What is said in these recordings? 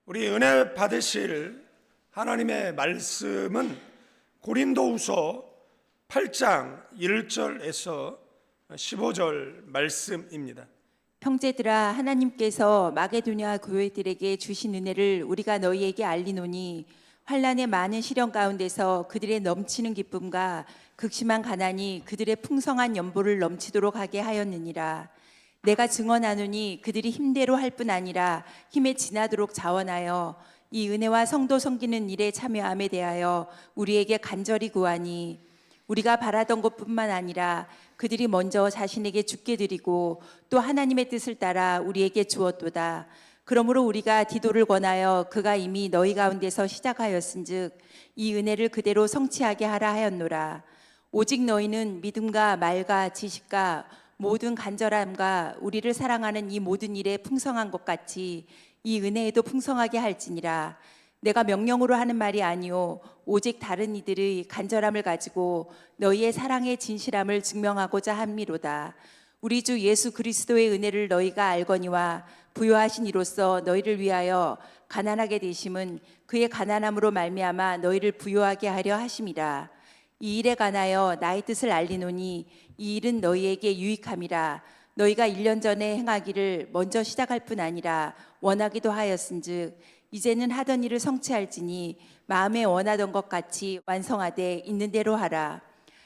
우리 은혜 받으실 하나님의 말씀은 고린도후서 8장 1절에서 15절 말씀입니다. 형제들아, 하나님께서 마게도냐 교회들에게 주신 은혜를 우리가 너희에게 알리노니 환난의 많은 시련 가운데서 그들의 넘치는 기쁨과 극심한 가난이 그들의 풍성한 연보를 넘치도록 하게 하였느니라. 내가 증언하노니 그들이 힘대로 할 뿐 아니라 힘에 지나도록 자원하여 이 은혜와 성도 섬기는 일에 참여함에 대하여 우리에게 간절히 구하니, 우리가 바라던 것뿐만 아니라 그들이 먼저 자신에게 주께 드리고 또 하나님의 뜻을 따라 우리에게 주었도다. 그러므로 우리가 디도를 권하여 그가 이미 너희 가운데서 시작하였은즉 이 은혜를 그대로 성취하게 하라 하였노라. 오직 너희는 믿음과 말과 지식과 모든 간절함과 우리를 사랑하는 이 모든 일에 풍성한 것 같이 이 은혜에도 풍성하게 할지니라. 내가 명령으로 하는 말이 아니요 오직 다른 이들의 간절함을 가지고 너희의 사랑의 진실함을 증명하고자 함이로다. 우리 주 예수 그리스도의 은혜를 너희가 알거니와 부요하신 이로써 너희를 위하여 가난하게 되심은 그의 가난함으로 말미암아 너희를 부요하게 하려 하심이라. 이 일에 관하여 나의 뜻을 알리노니 이 일은 너희에게 유익함이라. 너희가 1년 전에 행하기를 먼저 시작할 뿐 아니라 원하기도 하였은즉 이제는 하던 일을 성취할지니 마음에 원하던 것 같이 완성하되 있는 대로 하라.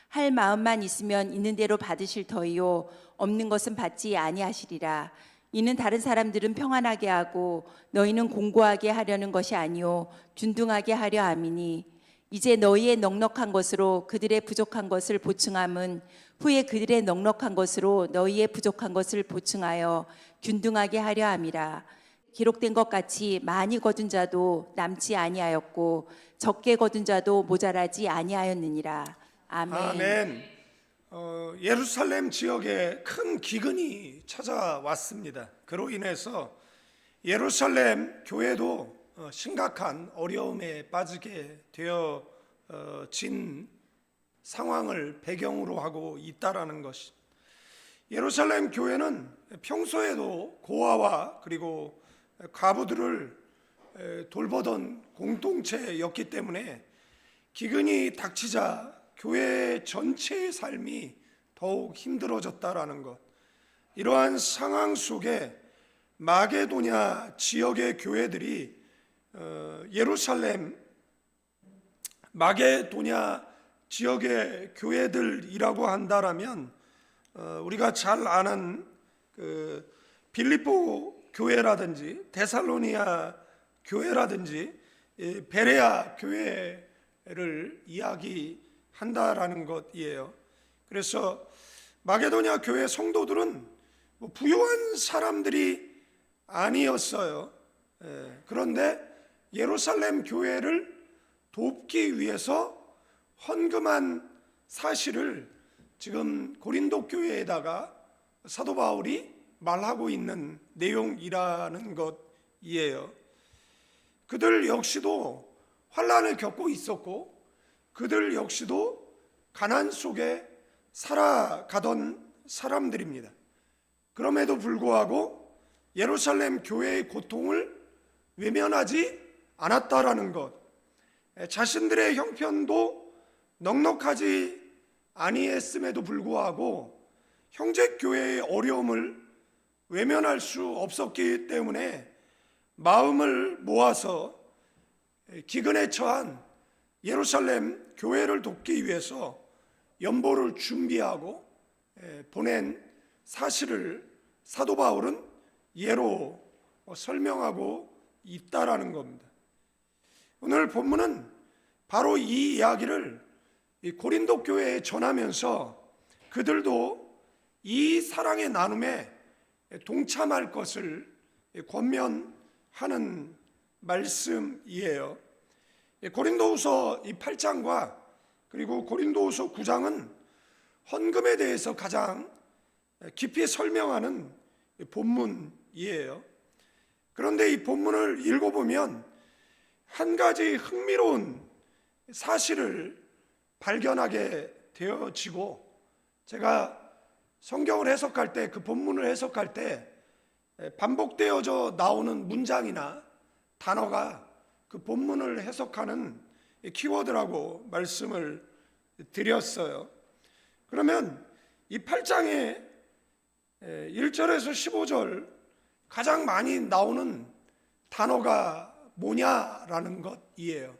할 마음만 있으면 있는 대로 받으실 터이요 없는 것은 받지 아니하시리라. 이는 다른 사람들은 평안하게 하고 너희는 공고하게 하려는 것이 아니요 균등하게 하려 함이니, 이제 너희의 넉넉한 것으로 그들의 부족한 것을 보충함은 후에 그들의 넉넉한 것으로 너희의 부족한 것을 보충하여 균등하게 하려 함이라. 기록된 것 같이 많이 거둔 자도 남지 아니하였고 적게 거둔 자도 모자라지 아니하였느니라. 아멘. 아멘. 예루살렘 지역에 큰 기근이 찾아왔습니다. 그로 인해서 예루살렘 교회도 심각한 어려움에 빠지게 되어진 상황을 배경으로 하고 있다라는 것이, 예루살렘 교회는 평소에도 고아와 그리고 과부들을 돌보던 공동체였기 때문에 기근이 닥치자 교회 전체의 삶이 더욱 힘들어졌다라는 것, 이러한 상황 속에 마게도냐 지역의 교회들이 예루살렘 마게도냐 지역의 교회들이라고 한다라면 우리가 잘 아는 그 빌립보 교회라든지 데살로니아 교회라든지 베레아 교회를 이야기한다라는 것이에요. 그래서 마게도냐 교회 성도들은 부유한 사람들이 아니었어요. 그런데 예루살렘 교회를 돕기 위해서 헌금한 사실을 지금 고린도 교회에다가 사도 바울이 말하고 있는 내용이라는 것이에요. 그들 역시도 환난을 겪고 있었고 그들 역시도 가난 속에 살아가던 사람들입니다. 그럼에도 불구하고 예루살렘 교회의 고통을 외면하지 않았다라는 것, 자신들의 형편도 넉넉하지 아니했음에도 불구하고 형제교회의 어려움을 외면할 수 없었기 때문에 마음을 모아서 기근에 처한 예루살렘 교회를 돕기 위해서 연보를 준비하고 보낸 사실을 사도 바울은 예로 설명하고 있다라는 겁니다. 오늘 본문은 바로 이 이야기를 고린도 교회에 전하면서 그들도 이 사랑의 나눔에 동참할 것을 권면하는 말씀이에요. 고린도후서 이 8장과 그리고 고린도후서 9장은 헌금에 대해서 가장 깊이 설명하는 본문이에요. 그런데 이 본문을 읽어보면 한 가지 흥미로운 사실을 발견하게 되어지고, 제가 성경을 해석할 때, 그 본문을 해석할 때 반복되어져 나오는 문장이나 단어가 그 본문을 해석하는 키워드라고 말씀을 드렸어요. 그러면 이 8장의 1절에서 15절 가장 많이 나오는 단어가 뭐냐라는 것이에요.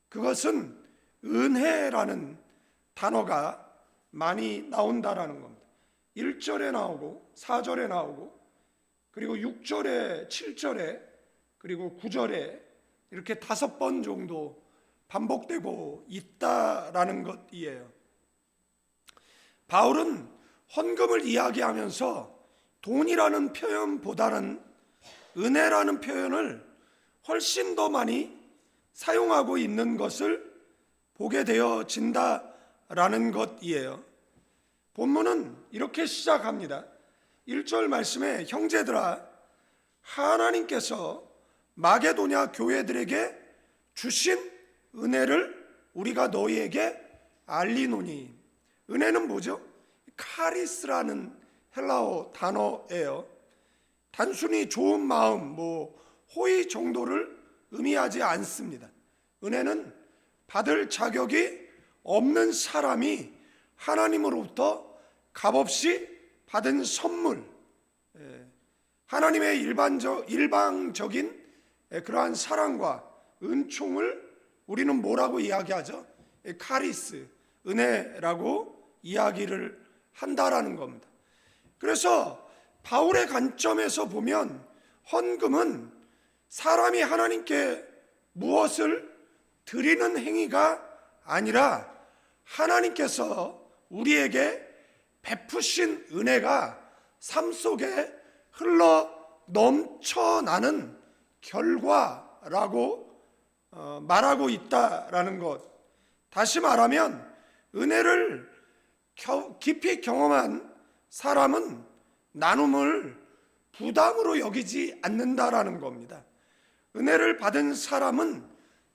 그것은 은혜라는 단어가 많이 나온다라는 겁니다. 1절에 나오고 4절에 나오고 그리고 6절에 7절에 그리고 9절에 이렇게 5번 정도 반복되고 있다라는 것이에요. 바울은 헌금을 이야기하면서 돈이라는 표현보다는 은혜라는 표현을 훨씬 더 많이 사용하고 있는 것을 보게 되어진다라는 것이에요. 본문은 이렇게 시작합니다. 1절 말씀에 형제들아 하나님께서 마게도냐 교회들에게 주신 은혜를 우리가 너희에게 알리노니. 은혜는 뭐죠? 카리스라는 헬라어 단어예요. 단순히 좋은 마음, 호의 정도를 의미하지 않습니다. 은혜는 받을 자격이 없는 사람이 하나님으로부터 값없이 받은 선물, 하나님의 일방적인 그러한 사랑과 은총을 우리는 뭐라고 이야기하죠? 카리스, 은혜라고 이야기를 한다라는 겁니다. 그래서 바울의 관점에서 보면 헌금은 사람이 하나님께 무엇을 드리는 행위가 아니라 하나님께서 우리에게 베푸신 은혜가 삶 속에 흘러 넘쳐나는 결과라고 말하고 있다라는 것. 다시 말하면 은혜를 깊이 경험한 사람은 나눔을 부담으로 여기지 않는다라는 겁니다. 은혜를 받은 사람은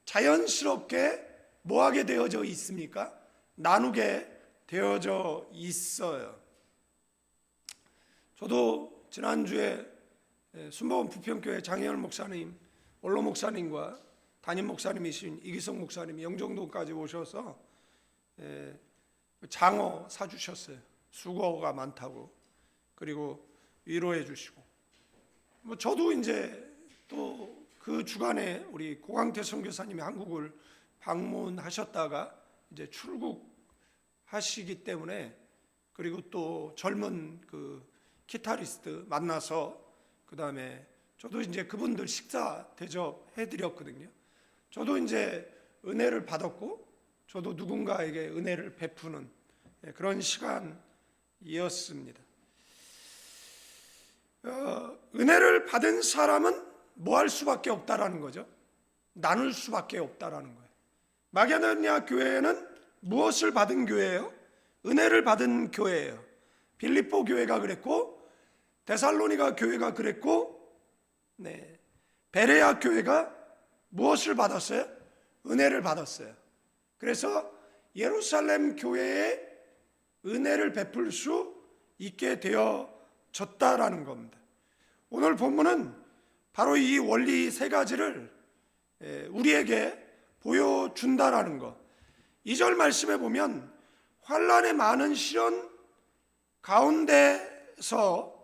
자연스럽게 뭐하게 되어져 있습니까? 나누게 되어져 있어요. 저도 지난주에 순복음 부평교회 장혜열 목사님, 원로 목사님과 담임 목사님이신 이기성 목사님이 영종도까지 오셔서 장어 사주셨어요. 수고가 많다고. 그리고 위로해 주시고. 저도 이제 또 그 주간에 우리 고강태 선교사님이 한국을 방문하셨다가 이제 출국하시기 때문에, 그리고 또 젊은 그 기타리스트 만나서 그 다음에 저도 이제 그분들 식사 대접해 드렸거든요. 저도 이제 은혜를 받았고 저도 누군가에게 은혜를 베푸는 그런 시간이었습니다. 은혜를 받은 사람은 뭐 할 수밖에 없다라는 거죠. 나눌 수밖에 없다라는 거예요. 마게도냐 교회는 무엇을 받은 교회예요? 은혜를 받은 교회예요. 빌립보 교회가 그랬고, 데살로니가 교회가 그랬고, 베레아 교회가 무엇을 받았어요? 은혜를 받았어요. 그래서 예루살렘 교회에 은혜를 베풀 수 있게 되어졌다라는 겁니다. 오늘 본문은 바로 이 원리 세 가지를 우리에게 보여준다라는 것. 2절 말씀에 보면 환난의 많은 시련 가운데서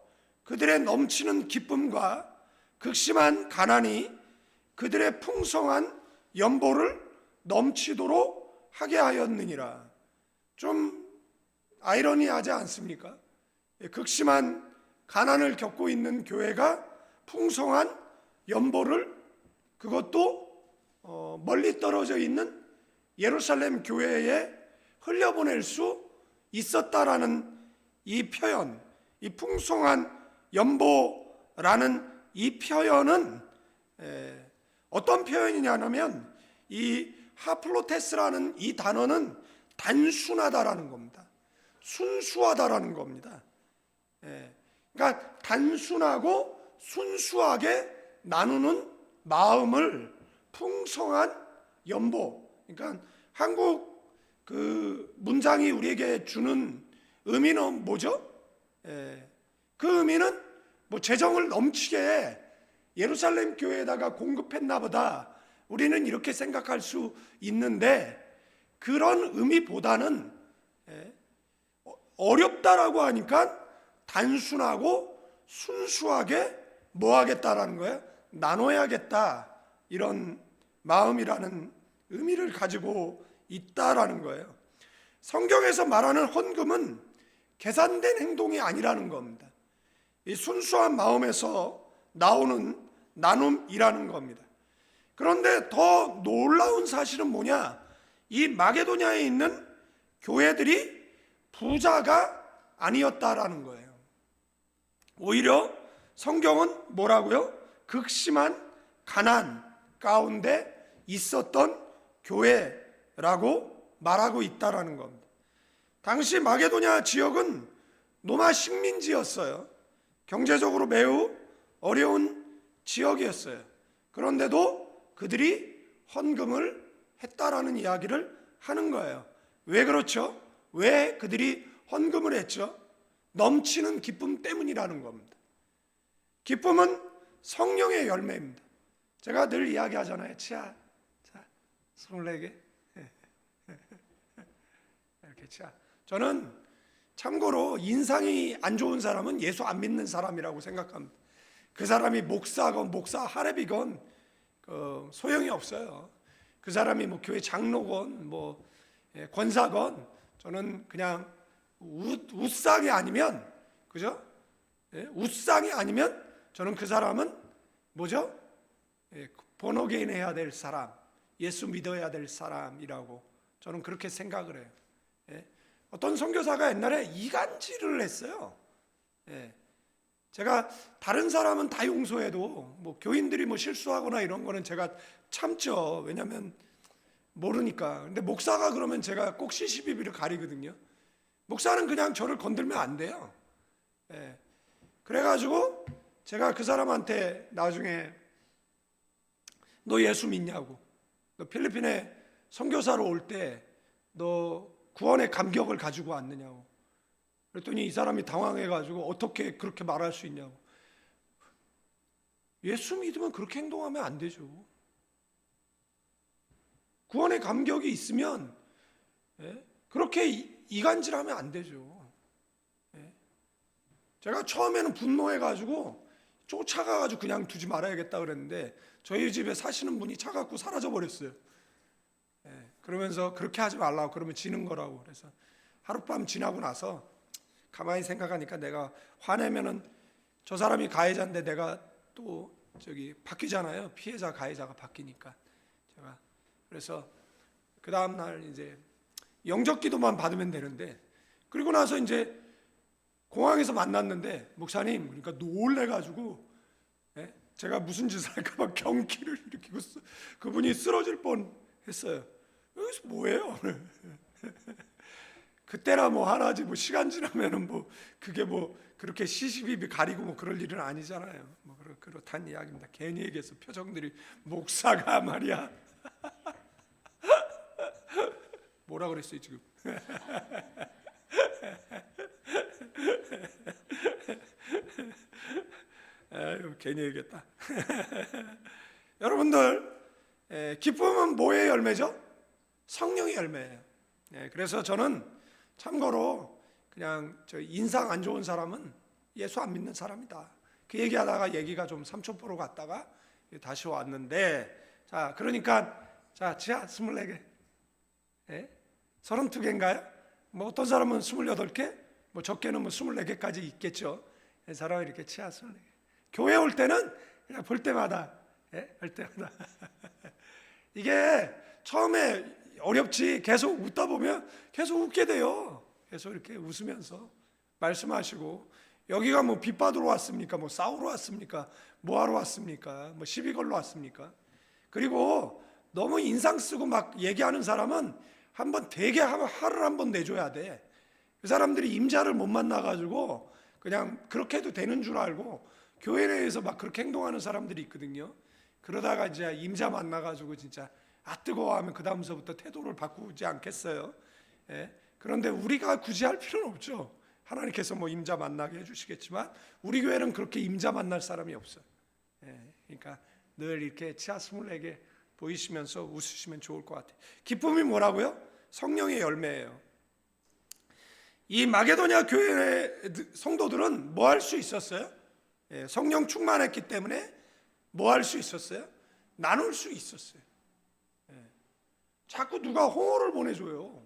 그들의 넘치는 기쁨과 극심한 가난이 그들의 풍성한 연보를 넘치도록 하게 하였느니라. 좀 아이러니하지 않습니까? 극심한 가난을 겪고 있는 교회가 풍성한 연보를, 그것도 멀리 떨어져 있는 예루살렘 교회에 흘려보낼 수 있었다라는 이 표현, 이 풍성한 연보라는 이 표현은 어떤 표현이냐면 이 하플로테스라는 이 단어는 단순하다라는 겁니다. 순수하다라는 겁니다. 그러니까 단순하고 순수하게 나누는 마음을 풍성한 연보. 그러니까 한국 그 문장이 우리에게 주는 의미는 뭐죠? 그 의미는 재정을 넘치게 예루살렘 교회에다가 공급했나 보다, 우리는 이렇게 생각할 수 있는데, 그런 의미보다는 어렵다라고 하니까 단순하고 순수하게 뭐 하겠다라는 거예요? 나눠야겠다, 이런 마음이라는 의미를 가지고 있다라는 거예요. 성경에서 말하는 헌금은 계산된 행동이 아니라는 겁니다. 이 순수한 마음에서 나오는 나눔이라는 겁니다. 그런데 더 놀라운 사실은 뭐냐? 이 마게도냐에 있는 교회들이 부자가 아니었다라는 거예요. 오히려 성경은 뭐라고요? 극심한 가난 가운데 있었던 교회라고 말하고 있다라는 겁니다. 당시 마게도냐 지역은 로마 식민지였어요. 경제적으로 매우 어려운 지역이었어요. 그런데도 그들이 헌금을 했다라는 이야기를 하는 거예요. 왜 그렇죠? 왜 그들이 헌금을 했죠? 넘치는 기쁨 때문이라는 겁니다. 기쁨은 성령의 열매입니다. 제가 늘 이야기하잖아요. 치아, 자, 24개. 이렇게 치아. 저는 참고로 인상이 안 좋은 사람은 예수 안 믿는 사람이라고 생각합니다. 그 사람이 목사건 목사 하랩이건 소용이 없어요. 그 사람이 뭐 교회 장로건 뭐 권사건, 저는 그냥 웃상이 아니면, 그죠? 웃상이 아니면 저는 그 사람은 뭐죠? 본어게인 해야 될 사람, 예수 믿어야 될 사람이라고 저는 그렇게 생각을 해요. 어떤 선교사가 옛날에 이간질을 했어요. 제가 다른 사람은 다 용서해도 뭐 교인들이 뭐 실수하거나 이런 거는 제가 참죠. 왜냐하면 모르니까. 근데 목사가 그러면 제가 꼭 시시비비를 가리거든요. 목사는 그냥 저를 건들면 안 돼요. 그래가지고 제가 그 사람한테 나중에 너 예수 믿냐고, 너 필리핀에 선교사로 올 때 너 구원의 감격을 가지고 왔느냐고. 그랬더니 이 사람이 당황해가지고 어떻게 그렇게 말할 수 있냐고. 예수 믿으면 그렇게 행동하면 안 되죠. 구원의 감격이 있으면 그렇게 이간질하면 안 되죠. 제가 처음에는 분노해가지고 쫓아가가지고 그냥 두지 말아야겠다 그랬는데 저희 집에 사시는 분이 차 갖고 사라져 버렸어요. 그러면서 그렇게 하지 말라고, 그러면 지는 거라고. 그래서 하룻밤 지나고 나서 가만히 생각하니까 내가 화내면은 저 사람이 가해자인데 내가 또 저기 바뀌잖아요. 피해자 가해자가 바뀌니까. 제가 그래서 그 다음 날 이제 영접 기도만 받으면 되는데, 그리고 나서 이제 공항에서 만났는데 목사님, 그러니까 놀래가지고 제가 무슨 짓을 할까봐 경기를 일으키고 그분이 쓰러질 뻔했어요. 여기서 뭐예요? 그때나 뭐 하나지, 뭐 시간 지나면은 뭐 그게 뭐 그렇게 시시비비 가리고 뭐 그럴 일은 아니잖아요. 뭐 그렇다는 이야기입니다. 괜히 얘기해서 표정들이, 목사가 말이야. 뭐라 그랬어요 지금? 아유, 괜히 얘기했다. 여러분들, 기쁨은 뭐의 열매죠? 성령의 열매예요. 그래서 저는 참고로 그냥 저 인상 안 좋은 사람은 예수 안 믿는 사람이다. 그 얘기하다가 얘기가 좀 삼천포로 갔다가 다시 왔는데, 자, 그러니까 자, 지하 24개, 32개인가요? 뭐 어떤 사람은 28개, 뭐 적게는 뭐 24개까지 있겠죠. 사람이 이렇게 치아 24개. 교회 올 때는 그냥 볼 때마다, 볼 때마다 이게 처음에 어렵지, 계속 웃다 보면 계속 웃게 돼요. 계속 이렇게 웃으면서 말씀하시고, 여기가 뭐 빚 받으러 왔습니까? 뭐 싸우러 왔습니까? 뭐 하러 왔습니까? 뭐 시비 걸러 왔습니까? 그리고 너무 인상 쓰고 막 얘기하는 사람은 한번 되게 화를 한번 내줘야 돼. 그 사람들이 임자를 못 만나가지고 그냥 그렇게 해도 되는 줄 알고 교회 내에서 막 그렇게 행동하는 사람들이 있거든요. 그러다가 이제 임자 만나가지고 진짜 뜨거워하면 그 다음서부터 태도를 바꾸지 않겠어요. 그런데 우리가 굳이 할 필요는 없죠. 하나님께서 뭐 임자 만나게 해주시겠지만 우리 교회는 그렇게 임자 만날 사람이 없어요. 그러니까 늘 이렇게 치아 24개 보이시면서 웃으시면 좋을 것 같아요. 기쁨이 뭐라고요? 성령의 열매예요. 이 마게도냐 교회 성도들은 뭐 할 수 있었어요? 성령 충만했기 때문에 뭐 할 수 있었어요? 나눌 수 있었어요. 자꾸 누가 홍어를 보내줘요.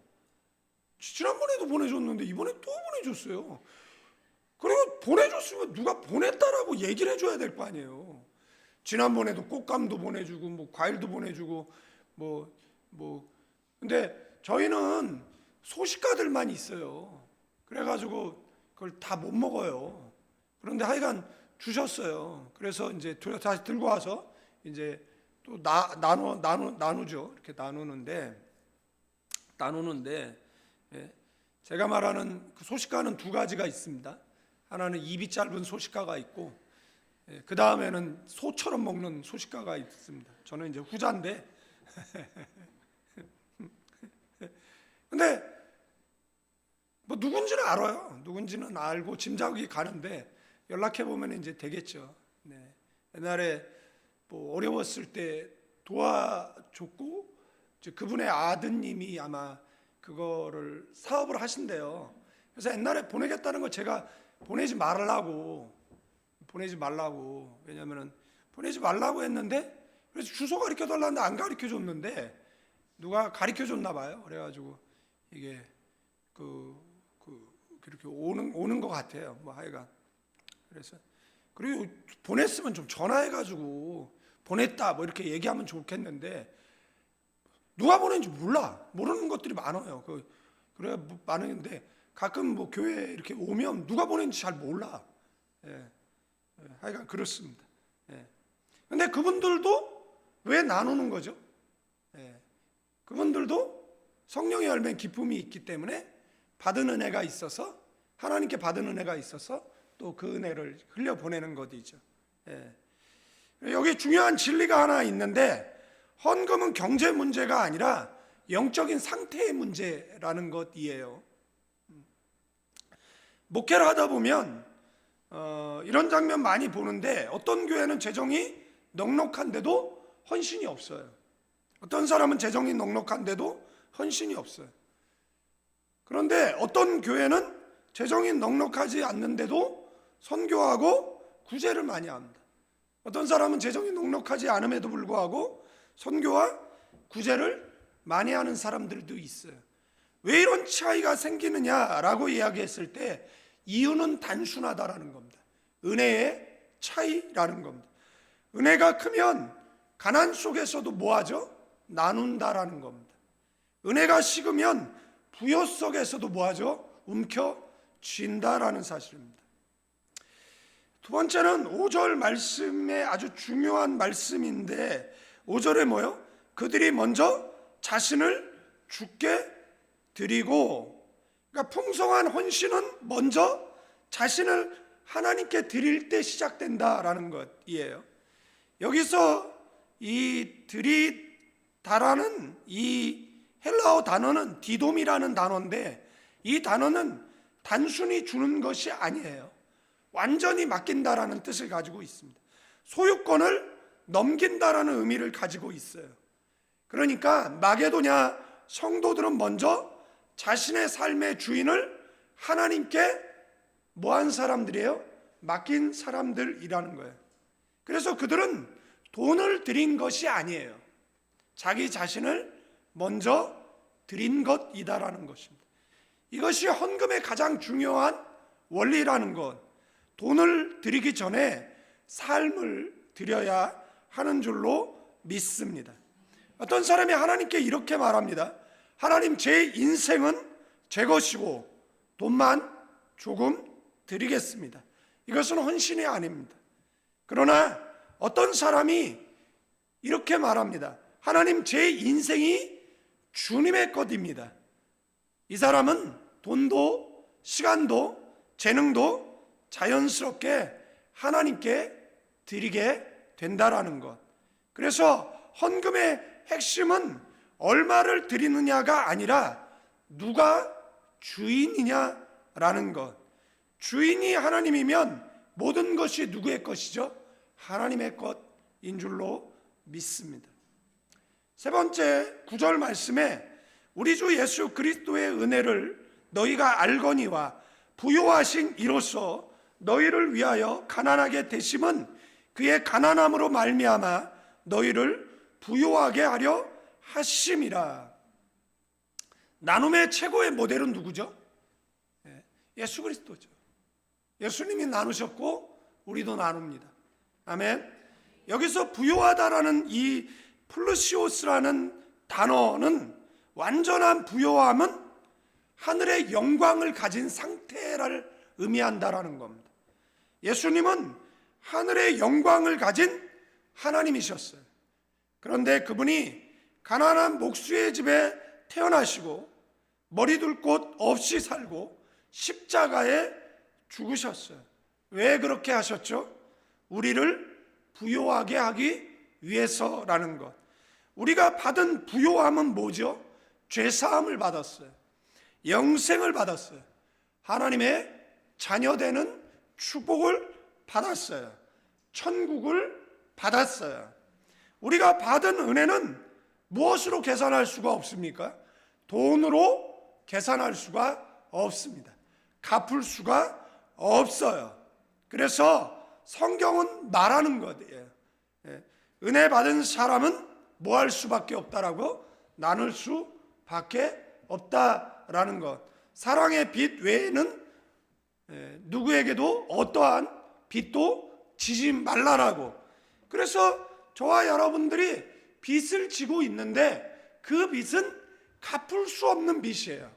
지난번에도 보내줬는데 이번에 또 보내줬어요. 그리고 보내줬으면 누가 보냈다라고 얘기를 해줘야 될 거 아니에요. 지난번에도 꽃감도 보내주고 뭐 과일도 보내주고 근데 저희는 소식가들만 있어요. 그래가지고 그걸 다 못 먹어요. 그런데 하여간 주셨어요. 그래서 이제 다시 들고 와서 이제 또 나누죠. 이렇게 나누는데 제가 말하는 그 소식가는 두 가지가 있습니다. 하나는 입이 짧은 소식가가 있고 그 다음에는 소처럼 먹는 소식가가 있습니다. 저는 이제 후자인데 근데 뭐 누군지는 알아요. 누군지는 알고 짐작이 가는데 연락해 보면 이제 되겠죠. 옛날에 뭐 어려웠을 때 도와줬고 이제 그분의 아드님이 아마 그거를 사업을 하신대요. 그래서 옛날에 보내겠다는 걸 제가 보내지 말라고 왜냐면은 보내지 말라고 했는데 그래서 주소 가르쳐 달라는데 안 가르쳐 줬는데 누가 가르쳐 줬나 봐요. 그래가지고 이게 그렇게 오는 것 같아요. 뭐 하여간 그래서 그리고 보냈으면 좀 전화해가지고 보냈다 뭐 이렇게 얘기하면 좋겠는데 누가 보낸지 모르는 것들이 많아요. 그래 많은데 가끔 뭐 교회 이렇게 오면 누가 보낸지 잘 몰라. 하여간 그렇습니다. 근데 그분들도 왜 나누는 거죠? 그분들도 성령의 열매 기쁨이 있기 때문에 받은 은혜가 있어서 하나님께 받은 은혜가 있어서 또 그 은혜를 흘려보내는 것이죠. 여기 중요한 진리가 하나 있는데 헌금은 경제 문제가 아니라 영적인 상태의 문제라는 것이에요. 목회를 하다 보면 이런 장면 많이 보는데 어떤 교회는 재정이 넉넉한데도 헌신이 없어요. 어떤 사람은 재정이 넉넉한데도 헌신이 없어요. 그런데 어떤 교회는 재정이 넉넉하지 않는데도 선교하고 구제를 많이 합니다. 어떤 사람은 재정이 넉넉하지 않음에도 불구하고 선교와 구제를 많이 하는 사람들도 있어요. 왜 이런 차이가 생기느냐라고 이야기했을 때 이유는 단순하다라는 겁니다. 은혜의 차이라는 겁니다. 은혜가 크면 가난 속에서도 뭐하죠? 나눈다라는 겁니다. 은혜가 식으면 부요 속에서도 뭐하죠? 움켜쥔다라는 사실입니다. 두 번째는 5절 말씀에 아주 중요한 말씀인데 5절에 뭐요? 그들이 먼저 자신을 주께 드리고, 그러니까 풍성한 헌신은 먼저 자신을 하나님께 드릴 때 시작된다라는 것이에요. 여기서 이 드리다라는 이 헬라어 단어는 디돔이라는 단어인데 이 단어는 단순히 주는 것이 아니에요. 완전히 맡긴다라는 뜻을 가지고 있습니다. 소유권을 넘긴다라는 의미를 가지고 있어요. 그러니까 마게도냐 성도들은 먼저 자신의 삶의 주인을 하나님께 뭐한 사람들이에요? 맡긴 사람들이라는 거예요. 그래서 그들은 돈을 드린 것이 아니에요. 자기 자신을 먼저 드린 것이다라는 것입니다. 이것이 헌금의 가장 중요한 원리라는 것. 돈을 드리기 전에 삶을 드려야 하는 줄로 믿습니다. 어떤 사람이 하나님께 이렇게 말합니다. 하나님, 제 인생은 제 것이고 돈만 조금 드리겠습니다. 이것은 헌신이 아닙니다. 그러나 어떤 사람이 이렇게 말합니다. 하나님, 제 인생이 주님의 것입니다. 이 사람은 돈도 시간도 재능도 자연스럽게 하나님께 드리게 된다라는 것. 그래서 헌금의 핵심은 얼마를 드리느냐가 아니라 누가 주인이냐라는 것. 주인이 하나님이면 모든 것이 누구의 것이죠? 하나님의 줄로 믿습니다. 세 번째 9절 말씀에 우리 주 예수 그리스도의 은혜를 너희가 알거니와 부요하신 이로써 너희를 위하여 가난하게 되심은 그의 가난함으로 말미암아 너희를 부요하게 하려 하심이라. 나눔의 최고의 모델은 누구죠? 예수 그리스도죠. 예수님이 나누셨고 우리도 나눕니다. 아멘. 여기서 부요하다라는 이 플루시오스라는 단어는 완전한 부요함은 하늘의 영광을 가진 상태를 의미한다라는 겁니다. 예수님은 하늘의 영광을 가진 하나님이셨어요. 그런데 그분이 가난한 목수의 집에 태어나시고 머리둘 곳 없이 살고 십자가에 죽으셨어요. 왜 그렇게 하셨죠? 우리를 부요하게 하기 위해서라는 것. 우리가 받은 부요함은 뭐죠? 죄사함을 받았어요. 영생을 받았어요. 하나님의 자녀되는 축복을 받았어요. 천국을 받았어요. 우리가 받은 은혜는 무엇으로 계산할 수가 없습니까? 돈으로 계산할 수가 없습니다. 갚을 수가 없어요. 그래서 성경은 말하는 거예요. 은혜 받은 사람은 뭐 할 수밖에 없다라고? 나눌 수밖에 없다라는 것. 사랑의 빚 외에는 누구에게도 어떠한 빚도 지지 말라라고. 그래서 저와 여러분들이 빚을 지고 있는데 그 빚은 갚을 수 없는 빚이에요.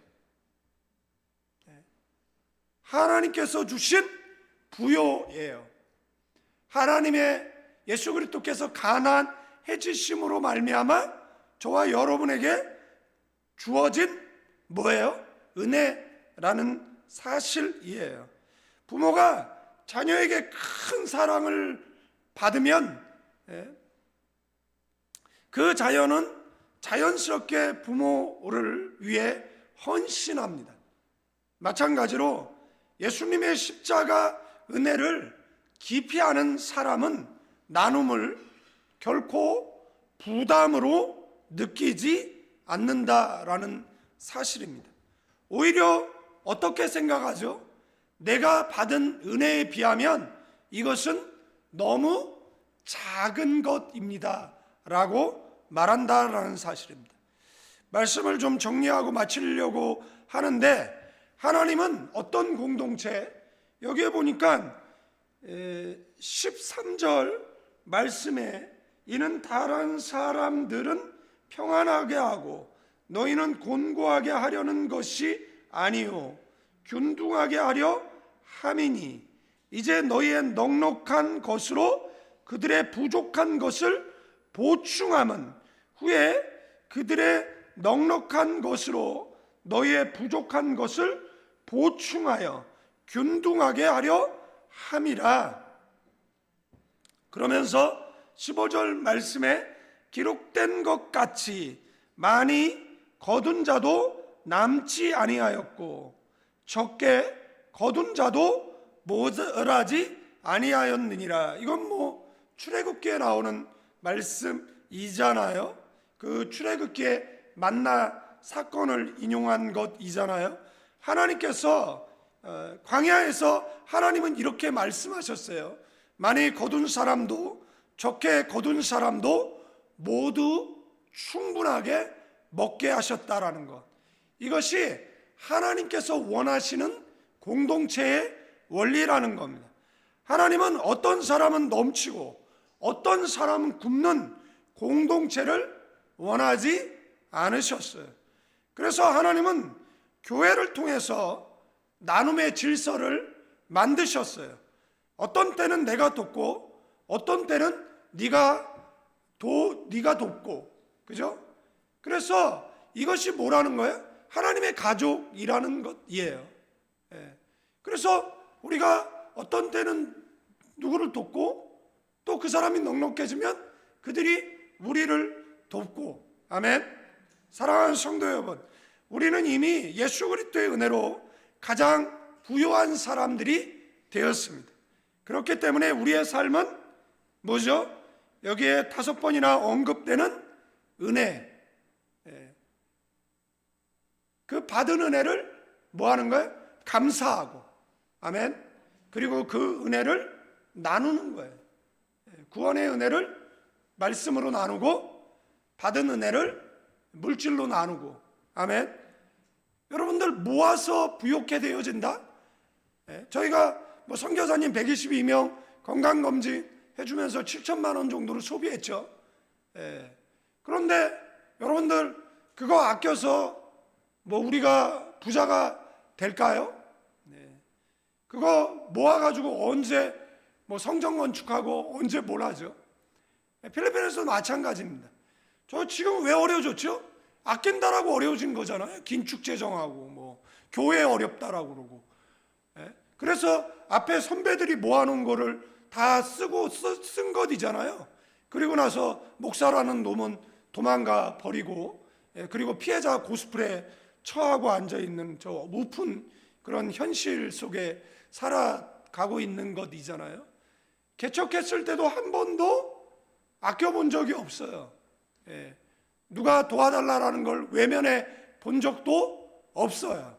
하나님께서 주신 부요예요. 하나님의 예수 그리스도께서 가난해지심으로 말미암아 저와 여러분에게 주어진 뭐예요? 은혜라는 사실이에요. 부모가 자녀에게 큰 사랑을 받으면 그 자녀는 자연스럽게 부모를 위해 헌신합니다. 마찬가지로 예수님의 십자가 은혜를 깊이 아는 사람은 나눔을 결코 부담으로 느끼지 않는다라는 사실입니다. 오히려 어떻게 생각하죠? 내가 받은 은혜에 비하면 이것은 너무 작은 것입니다 라고 말한다라는 사실입니다. 말씀을 좀 정리하고 마치려고 하는데, 하나님은 어떤 공동체, 여기에 보니까 13절 말씀에 이는 다른 사람들은 평안하게 하고 너희는 곤고하게 하려는 것이 아니요 균등하게 하려 함이니 이제 너희의 넉넉한 것으로 그들의 부족한 것을 보충함은 후에 그들의 넉넉한 것으로 너희의 부족한 것을 보충하여 균등하게 하려 함이라. 그러면서 15절 말씀에 기록된 것 같이 많이 거둔 자도 남지 아니하였고 적게 거둔 자도 모자라지 아니하였느니라. 이건 뭐 출애굽기에 나오는 말씀이잖아요. 그 출애굽기에 만나 사건을 인용한 것이잖아요. 하나님께서 광야에서 하나님은 이렇게 말씀하셨어요. 많이 거둔 사람도 적게 거둔 사람도 모두 충분하게 먹게 하셨다라는 것. 이것이 하나님께서 원하시는 공동체의 원리라는 겁니다. 하나님은 어떤 사람은 넘치고 어떤 사람은 굶는 공동체를 원하지 않으셨어요. 그래서 하나님은 교회를 통해서 나눔의 질서를 만드셨어요. 어떤 때는 내가 돕고 어떤 때는 네가 돕고, 그죠? 그래서 이것이 뭐라는 거예요? 하나님의 가족이라는 것이에요. 그래서 우리가 어떤 때는 누구를 돕고 또 그 사람이 넉넉해지면 그들이 우리를 돕고, 아멘. 사랑하는 성도 여러분, 우리는 이미 예수 그리스도의 은혜로 가장 부요한 사람들이 되었습니다. 그렇기 때문에 우리의 삶은 뭐죠? 여기에 5번이나 언급되는 은혜, 그 받은 은혜를 뭐 하는 거예요? 감사하고, 아멘. 그리고 그 은혜를 나누는 거예요. 구원의 은혜를 말씀으로 나누고, 받은 은혜를 물질로 나누고, 아멘. 여러분들 모아서 부욕해 되어진다. 저희가 뭐 선교사님 122명 건강검진 해주면서 7천만 원 정도를 소비했죠. 그런데 여러분들 그거 아껴서 뭐 우리가 부자가 될까요? 그거 모아가지고 언제 뭐 성전 건축하고 언제 뭘 하죠? 필리핀에서도 마찬가지입니다. 저 지금 왜 어려워졌죠? 아낀다라고 어려워진 거잖아요. 긴축 재정하고 뭐 교회 어렵다라고 그러고. 그래서 앞에 선배들이 모아놓은 거를 다 쓰고 쓴 것이잖아요. 그리고 나서 목사라는 놈은 도망가 버리고, 그리고 피해자 고스프레 처하고 앉아있는 저 우픈 그런 현실 속에 살아가고 있는 것이잖아요. 개척했을 때도 한 번도 아껴본 적이 없어요. 누가 도와달라는 걸 외면해 본 적도 없어요.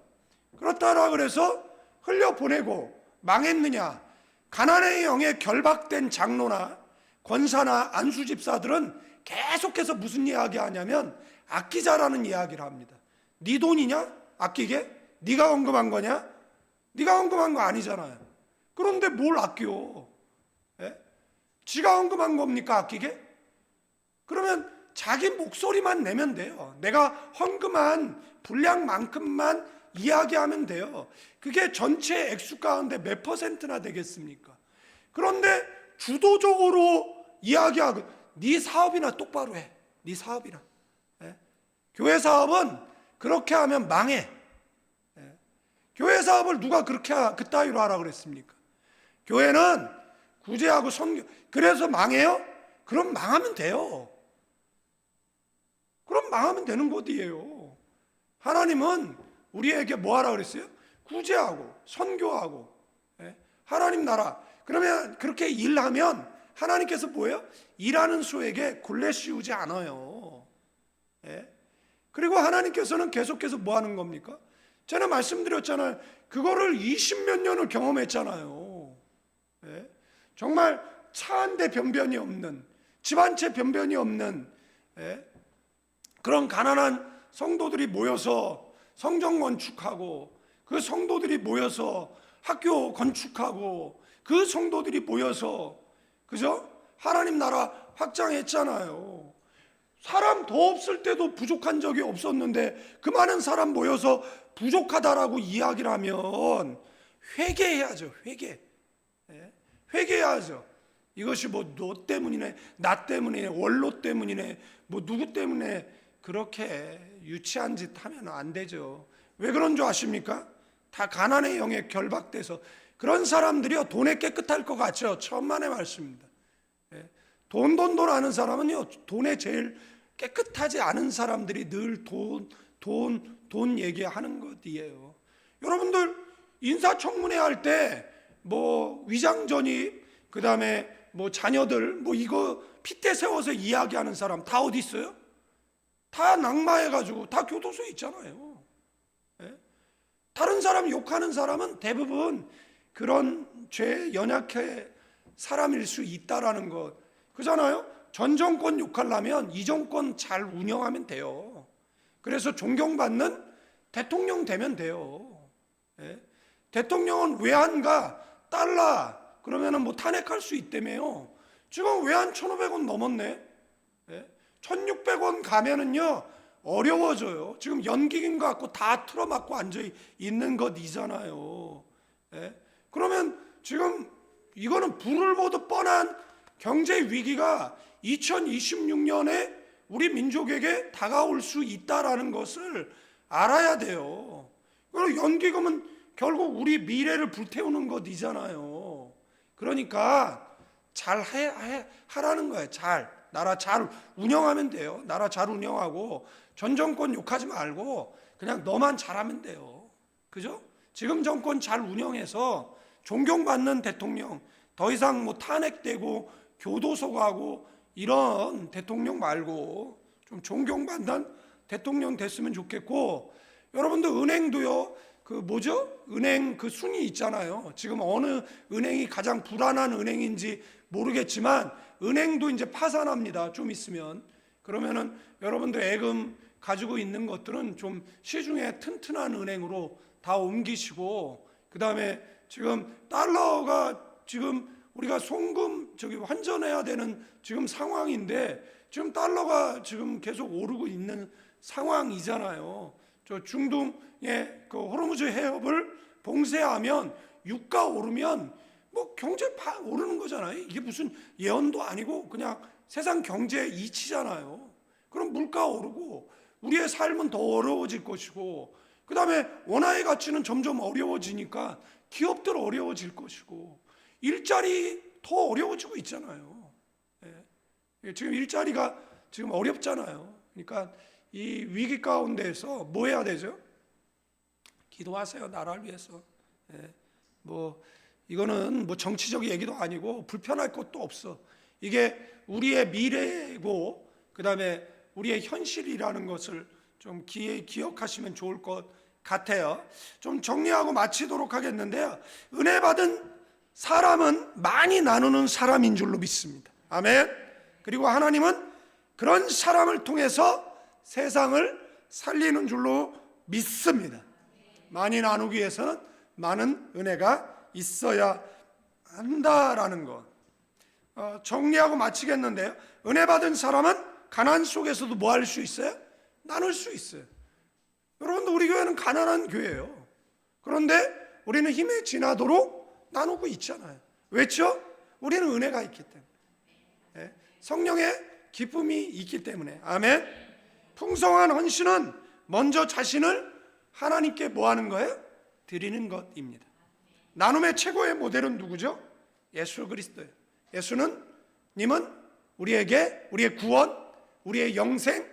그렇다라 그래서 흘려보내고 망했느냐? 가난의 영에 결박된 장로나 권사나 안수집사들은 계속해서 무슨 이야기 하냐면 아끼자라는 이야기를 합니다. 네 돈이냐? 아끼게? 네가 헌금한 거냐? 네가 헌금한 거 아니잖아요. 그런데 뭘 아껴? 지가 헌금한 겁니까? 아끼게? 그러면 자기 목소리만 내면 돼요. 내가 헌금한 분량만큼만 이야기하면 돼요. 그게 전체 액수 가운데 몇 %나 되겠습니까? 그런데 주도적으로 이야기하고 네 사업이나 똑바로 해. 네 사업이나. 교회 사업은 그렇게 하면 망해. 교회 사업을 누가 그렇게 그따위로 하라 그랬습니까? 교회는 구제하고 선교. 그래서 망해요? 그럼 망하면 돼요. 그럼 망하면 되는 것이에요. 하나님은 우리에게 뭐 하라 그랬어요? 구제하고 선교하고, 하나님 나라. 그러면 그렇게 일하면 하나님께서 뭐예요? 일하는 수에게 굴레 씌우지 않아요. 그리고 하나님께서는 계속해서 뭐 하는 겁니까? 제가 말씀드렸잖아요. 그거를 20몇 년을 경험했잖아요. 정말 차 한 대 변변이 없는, 집 한 채 변변이 없는 그런 가난한 성도들이 모여서 성전 건축하고, 그 성도들이 모여서 학교 건축하고, 그 성도들이 모여서, 그죠? 하나님 나라 확장했잖아요. 사람 더 없을 때도 부족한 적이 없었는데 그 많은 사람 모여서 부족하다라고 이야기를 하면 회개해야죠. 회개해야죠. 이것이 뭐 너 때문이네, 나 때문이네, 원로 때문이네, 뭐 누구 때문에 그렇게 유치한 짓 하면 안 되죠. 왜 그런 줄 아십니까? 다 가난의 영에 결박돼서. 그런 사람들이요 돈에 깨끗할 것 같죠. 천만의 말씀입니다. 돈 하는 사람은요 돈에 제일 깨끗하지 않은 사람들이 늘 돈 얘기하는 것이에요. 여러분들 인사청문회 할 때 뭐 위장 전입, 그 다음에 뭐 자녀들 뭐 이거 핏대 세워서 이야기하는 사람 다 어디 있어요? 다 낙마해가지고 다 교도소에 있잖아요. 다른 사람 욕하는 사람은 대부분 그런 죄 연약해 사람일 수 있다라는 것, 그잖아요. 전 정권 욕하려면 이 정권 잘 운영하면 돼요. 그래서 존경받는 대통령 되면 돼요. 대통령은 외환가 달러 그러면은 뭐 탄핵할 수 있다며요. 지금 외환 1,500원 넘었네. 1,600원 가면은요 어려워져요. 지금 연기금 갖고 다 틀어막고 앉아 있는 것이잖아요. 그러면 지금 이거는 불을 보듯 뻔한 경제 위기가 2026년에 우리 민족에게 다가올 수 있다라는 것을 알아야 돼요. 그리고 연기금은 결국 우리 미래를 불태우는 것이잖아요. 그러니까 잘 하라는 거예요. 나라 잘 운영하면 돼요. 나라 잘 운영하고 전 정권 욕하지 말고 그냥 너만 잘하면 돼요. 그죠? 지금 정권 잘 운영해서 존경받는 대통령, 더 이상 뭐 탄핵되고 교도소 가고 이런 대통령 말고 좀 존경받는 대통령 됐으면 좋겠고, 여러분들 은행도요, 은행 그 순위 있잖아요. 지금 어느 은행이 가장 불안한 은행인지 모르겠지만 은행도 이제 파산합니다. 좀 있으면. 그러면은 여러분들 예금 가지고 있는 것들은 좀 시중에 튼튼한 은행으로 다 옮기시고, 그 다음에 지금 달러가 지금 우리가 송금 환전해야 되는 지금 상황인데, 지금 달러가 지금 계속 오르고 있는 상황이잖아요. 저 중동의 그 호르무즈 해협을 봉쇄하면 유가 오르면 뭐 경제 오르는 거잖아요. 이게 무슨 예언도 아니고 그냥 세상 경제 이치잖아요. 그럼 물가 오르고 우리의 삶은 더 어려워질 것이고, 그 다음에 원화의 가치는 점점 어려워지니까 기업들 어려워질 것이고, 일자리 더 어려워지고 있잖아요. 예. 지금 일자리가 지금 어렵잖아요. 그러니까 이 위기 가운데에서 뭐 해야 되죠? 기도하세요. 나라를 위해서. 예. 뭐 이거는 뭐 정치적 얘기도 아니고 불편할 것도 없어. 이게 우리의 미래고 그 다음에 우리의 현실이라는 것을 좀 기억하시면 좋을 것 같아요. 좀 정리하고 마치도록 하겠는데요. 은혜 받은 사람은 많이 나누는 사람인 줄로 믿습니다. 아멘. 그리고 하나님은 그런 사람을 통해서 세상을 살리는 줄로 믿습니다. 많이 나누기 위해서는 많은 은혜가 있어야 한다라는 것. 정리하고 마치겠는데요. 은혜 받은 사람은 가난 속에서도 뭐 할 수 있어요? 나눌 수 있어요. 여러분들 우리 교회는 가난한 교회예요. 그런데 우리는 힘에 지나도록 나누고 있잖아요. 왜죠? 우리는 은혜가 있기 때문에, 성령의 기쁨이 있기 때문에. 아멘. 풍성한 헌신은 먼저 자신을 하나님께 뭐 하는 거예요? 드리는 것입니다. 나눔의 최고의 모델은 누구죠? 예수 그리스도예요. 님은 우리에게 우리의 구원, 우리의 영생,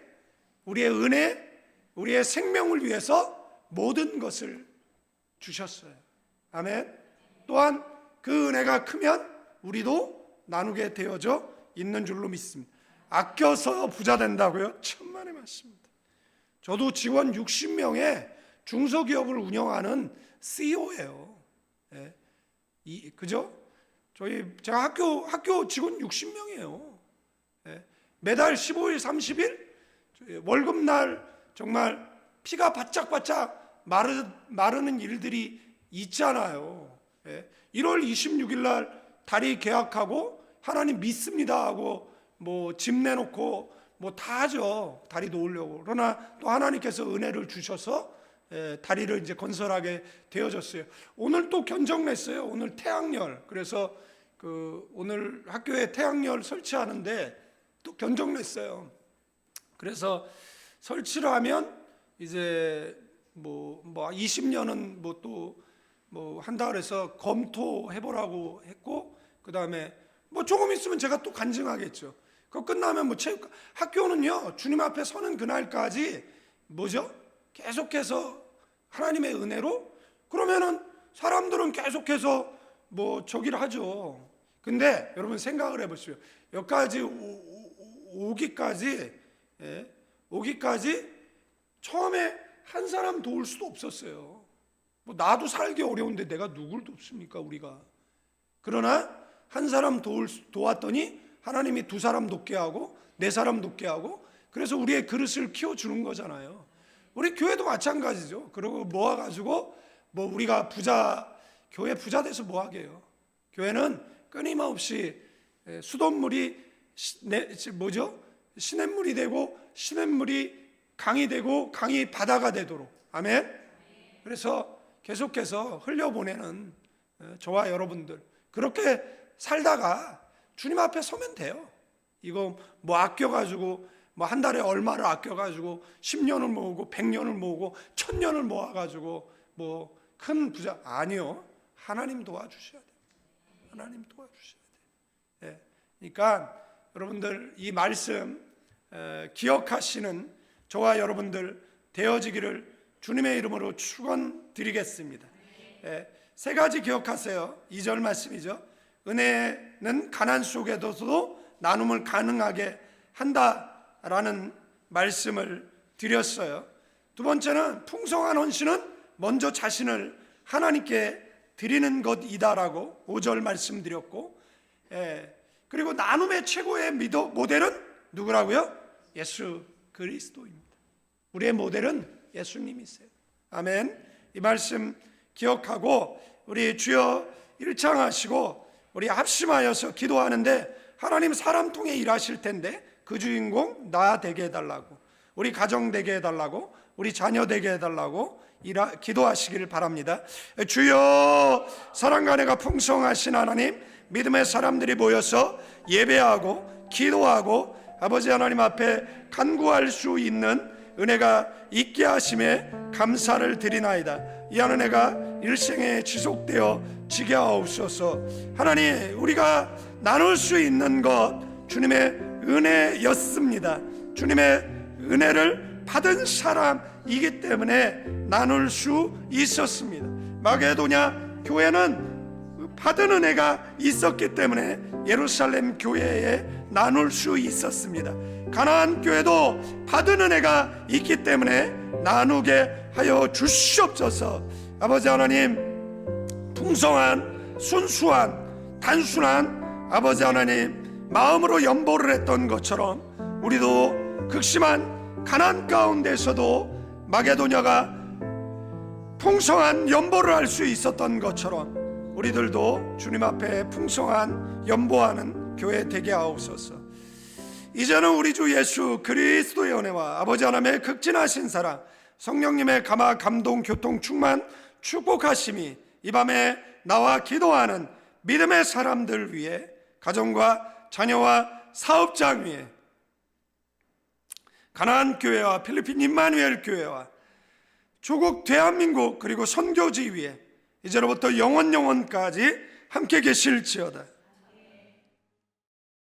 우리의 은혜, 우리의 생명을 위해서 모든 것을 주셨어요. 아멘. 또한 그 은혜가 크면 우리도 나누게 되어져 있는 줄로 믿습니다. 아껴서 부자 된다고요? 천만의 말씀입니다. 저도 직원 60명의 중소기업을 운영하는 CEO예요. 예. 그죠? 제가 학교 직원 60명이에요. 예. 매달 15일, 30일 월급날 정말 피가 바짝바짝 마르는 일들이 있잖아요. 예. 1월 26일 날 다리 계약하고 하나님 믿습니다 하고 뭐 집 내놓고 뭐 다 하죠. 다리 놓으려고. 그러나 또 하나님께서 은혜를 주셔서 다리를 이제 건설하게 되어졌어요. 오늘 또 견적냈어요. 오늘 태양열. 그래서 오늘 학교에 태양열 설치하는데 또 견적냈어요. 그래서 설치를 하면 이제 뭐 20년은 뭐 또 뭐 한다 그래서 검토해보라고 했고, 그 다음에 뭐 조금 있으면 제가 또 간증하겠죠. 그거 끝나면 뭐 학교는요 주님 앞에 서는 그날까지 뭐죠? 계속해서 하나님의 은혜로, 그러면은 사람들은 계속해서 뭐 저기를 하죠. 근데 여러분 생각을 해보시오. 여기까지 오기까지 처음에 한 사람 도울 수도 없었어요. 뭐 나도 살기 어려운데 내가 누굴 돕습니까 우리가. 그러나 한 사람 도왔더니 하나님이 두 사람 돕게 하고 네 사람 돕게 하고, 그래서 우리의 그릇을 키워주는 거잖아요. 우리 교회도 마찬가지죠. 그리고 모아가지고 뭐 우리가 교회 부자 돼서 뭐 하게요. 교회는 끊임없이 수돗물이 시냇물이 되고 시냇물이 강이 되고 강이 바다가 되도록. 아멘. 그래서 계속해서 흘려보내는 저와 여러분들, 그렇게 살다가 주님 앞에 서면 돼요. 이거 뭐 아껴가지고 뭐 한 달에 얼마를 아껴가지고 10년을 모으고 100년을 모으고 1000년을 모아가지고 뭐 큰 부자 아니요. 하나님 도와주셔야 돼요. 하나님 도와주셔야 돼요. 예. 그러니까 여러분들 이 말씀 기억하시는 저와 여러분들 되어지기를 주님의 이름으로 축원드리겠습니다. 세 가지 기억하세요. 2절 말씀이죠. 은혜는 가난 속에서도 나눔을 가능하게 한다라는 말씀을 드렸어요. 두 번째는 풍성한 헌신은 먼저 자신을 하나님께 드리는 것이다라고 5절 말씀드렸고, 그리고 나눔의 최고의 모델은 누구라고요? 예수 그리스도입니다. 우리의 모델은 예수님이세요. 아멘. 이 말씀 기억하고 우리 주여 일창하시고 우리 합심하여서 기도하는데, 하나님 사람 통해 일하실 텐데 그 주인공 나 되게 해달라고, 우리 가정 되게 해달라고, 우리 자녀 되게 해달라고 기도하시기를 바랍니다. 주여, 사랑과 은혜가 풍성하신 하나님, 믿음의 사람들이 모여서 예배하고 기도하고 아버지 하나님 앞에 간구할 수 있는 은혜가 있게 하심에 감사를 드리나이다. 이 은혜가 일생에 지속되어 지게 하옵소서. 하나님, 우리가 나눌 수 있는 것 주님의 은혜였습니다. 주님의 은혜를 받은 사람이기 때문에 나눌 수 있었습니다. 마게도냐 교회는 받은 은혜가 있었기 때문에 예루살렘 교회에 나눌 수 있었습니다. 가나안 교회도 받은 은혜가 있기 때문에 나누게 하여 주시옵소서. 아버지 하나님, 풍성한 순수한 단순한 아버지 하나님 마음으로 연보를 했던 것처럼, 우리도 극심한 가난 가운데서도 마게도냐가 풍성한 연보를 할 수 있었던 것처럼 우리들도 주님 앞에 풍성한 연보하는 교회 되게 하옵소서. 이제는 우리 주 예수 그리스도의 은혜와 아버지 하나님의 극진하신 사랑, 성령님의 감화 감동 교통 충만 축복하심이 이 밤에 나와 기도하는 믿음의 사람들 위해, 가정과 자녀와 사업장 위에, 가나안 교회와 필리핀 임마누엘 교회와 조국 대한민국 그리고 선교지 위에 이제로부터 영원까지 함께 계실지어다.